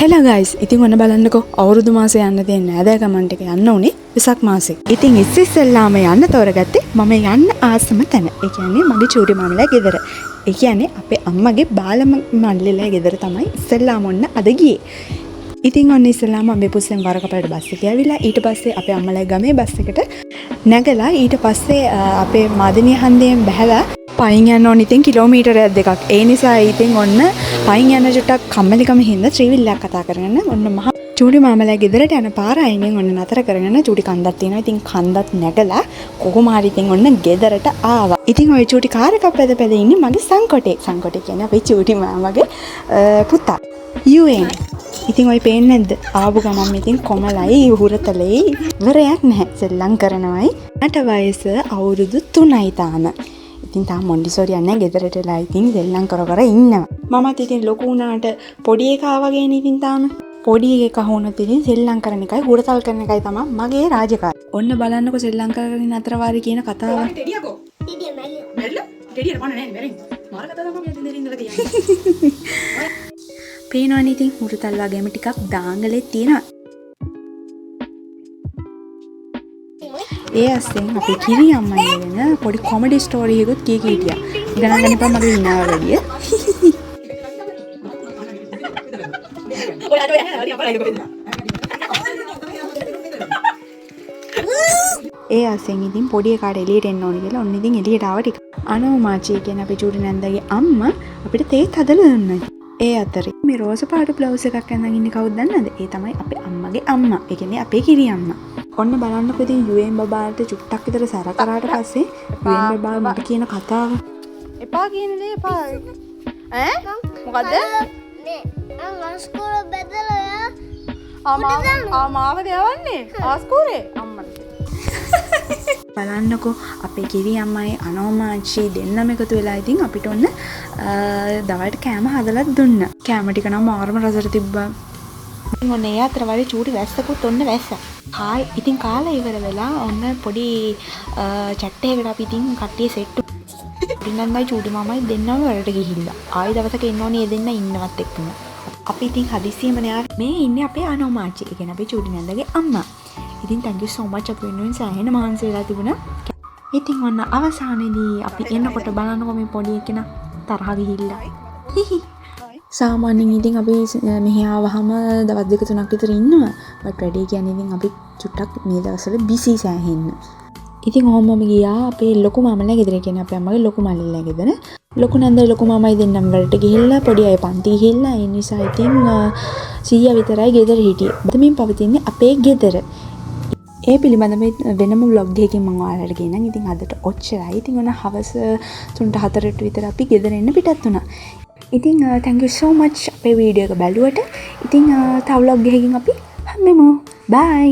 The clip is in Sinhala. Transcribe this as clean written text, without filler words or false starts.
Hello guys, ඉතින් ඔන්න බලන්නකෝ අවුරුදු මාසෙ යන්න තියෙන නෑදෑ කමන්ට් එක යන්න උනේ වෙසක් මාසෙ. ඉතින් ඉස්සෙල්ලාම යන්න තෝරගත්තේ මම යන්න ආසම තැන. ඒ කියන්නේ මගේ චූටි මාමලා ගෙදර. ඒ කියන්නේ අපේ අම්මගේ බාලම මල්ලිලා ගෙදර තමයි ඉස්සෙල්ලාම ඔන්න අද ගියේ. ඉතින් ඔන්න ඉස්සෙල්ලාම අපි පුස්සෙන් වරකපලට බස් එකේ ඇවිල්ලා ඊට පස්සේ අපේ අම්මලා ගමේ බස් එකට නැගලා ඊට පස්සේ අපේ මදිනිය හන්දියෙන් බැහැලා පයින් යන්න ඕන ඉතින් කිලෝමීටරයක් දෙකක්. ඒ නිසා ඉතින් ඔන්න පයින් යන චුට්ටක් කම්මැලිකම හින්දා ත්‍රිවිල්ලයක් කතා කරගෙන ඔන්න මහ චූටි මාමලා ගෙදරට යන පාර අයිනෙන් ඔන්න නතර කරගෙන චූටි කන්දක් තියෙනවා. ඉතින් කන්දත් නැගලා කොහොම හරි ඉතින් ඔන්න ගෙදරට ආවා. ඉතින් ওই චූටි කාර් එකක් පැද ඉන්නේ මගේ සංකොටේ. සංකොටේ කියන්නේ අපේ චූටි මාමගේ පුතා. UN. ඉතින් ඔය පේන්නේ නැද්ද? ආපු ගමන් ඉතින් කොමලයි උහුරතලේ ඉවරයක් නැහැ. සෙල්ලම් කරනවයි. මට වයස අවුරුදු 3යි තාම. ඉතින් තාම මොන්ඩිසෝරි යන්නේ ගෙදරටලා ඉතින් සෙල්ලම් කර ඉන්නවා. මමත් ඉතින් ලොකු වුණාට පොඩි එකා වගේනේ ඉතින් තාම. පොඩි එකා වුණොත් ඉතින් සෙල්ලම් කරන එකයි හුරතල් කරන එකයි තමයි මගේ රාජකාරිය. ඔන්න බලන්නකො සෙල්ලම් කරගෙන අතර වාරි කියන කතාව. ටෙඩියකෝ. ටෙඩිය මැරිලා. ටෙඩියට පණ නැහැ මැරෙන්නේ. මාර කතාව තමයි මම දෙන්න ඉඳලා කියන්නේ. පේනවනේ ඉතින් හුරතල් වගේම ටිකක් දාංගලේ තියෙනවා. ඒ අස්සෙන් අපේ කිරි අම්මයි වෙන පොඩි කොමඩි ස්ටෝරි එකකුත් කී හිටියා. ගණන් ගන්න එපා මගේ ඉන්නවා වැඩිය. ඒ අස්සෙන් ඉතින් පොඩි එකාට එළියට එන්න ඕනේ කියලා ඔන්න ඉතින් එළියට ආව ටික. අනෝ මාචි කියන අපේ චූටි නැන්දගේ අම්මා අපිට තේත් හදලා දුන්නා. ඒ අතරේ මේ රෝස පාට බ්ලවුස් එකක් අඳන් ඉන්නේ කවුද දන්නවද? ඒ තමයි අපේ අම්මගේ අම්මා. ඒ කියන්නේ අපේ කිරි අම්මා. ඔන්න බලන්නකො ඉතින් UN බබාට චුට්ටක් විතර සැර කරාට පස්සේ UN බබා මට කියන කතාව. එපා කියන දේ එපා. ඈ? මොකද්ද? නේ ආස්කෝල බෙදලා මාවද යවන්නේ? ආස්කෝලේ අම්මට. බලන්නකො අපේ කිරි අම්මයි අනෝමාචි දෙන්නම එකතු වෙලා ඉතින් අපිට ඔන්න දවල්ට කෑම හදලා දුන්නා. කෑම ටික නම් මාරම රසට තිබ්බා. ඉතින් ඔන්න ඒ අතර වගේ චූටි වැස්සකුත් ඔන්න වැස්සා. ඉතින් කාලා ඉවර වෙලා ඔන්න පොඩි චැට් එකකට අපි ඉතින් කට්ටිය සෙට් පින්නන්දයි චූටි මාමයි දෙන්නම වලට ගිහිල්ලා. ආයෙ දවසක එන්න ඕනේ දෙන්න ඉන්නවත් එක්කම. අපි ඉතින් හදිස්සියෙම නේ මේ ඉන්නේ අපේ අනෝමාචි. ඒ කියන්නේ අපේ චූටි නන්දගේ අම්මා. ඉතින් thank you so much අපි වෙනුවෙන් සෑහෙන මහන්සි වෙලා තිබුණා. ඉතින් ඔන්න අවසානයේදී අපි එන්නකොට බලන්නකො මේ පොඩි එකේන තරහ ගිහිල්ලා. සාමාන්‍යයෙන් ඉතින් අපි මෙහි ආවහම දවස් දෙක තුනක් විතර ඉන්නවා. බට් වැඩි කියන්නේ ඉතින් අපි චුට්ටක් මේ දවස්වල බිසි සෑහෙන්න. ඉතින් ඔහොමම ගියා අපේ ලොකු මාමලා ගෙදර කියන්නේ අපේ අම්මගේ ලොකු මල්ලිලා ගෙදර. ලොකු නන්දයි ලොකු මාමයි දෙන්නම වලට ගිහිල්ලා පොඩි අය පන්ති ගිහිල්ලා ඒ නිසා ඉතින් 100 විතරයි ගෙදර හිටියේ. බදමින් පවතින්නේ අපේ ගෙදර. ඒ පිළිබඳව වෙනම vlog එකකින් මම ඔයාලට කියන්නම්. ඉතින් අදට ඔච්චරයි. ඉතින් ඔන්න හවස 3ට 4ට විතර අපි ගෙදර එන්න පිටත් වුණා. ඉතින් thank you so much අපේ වීඩියෝ එක බලුවට. ඉතින් තව vlog එකකින් අපි හම්බෙමු. bye.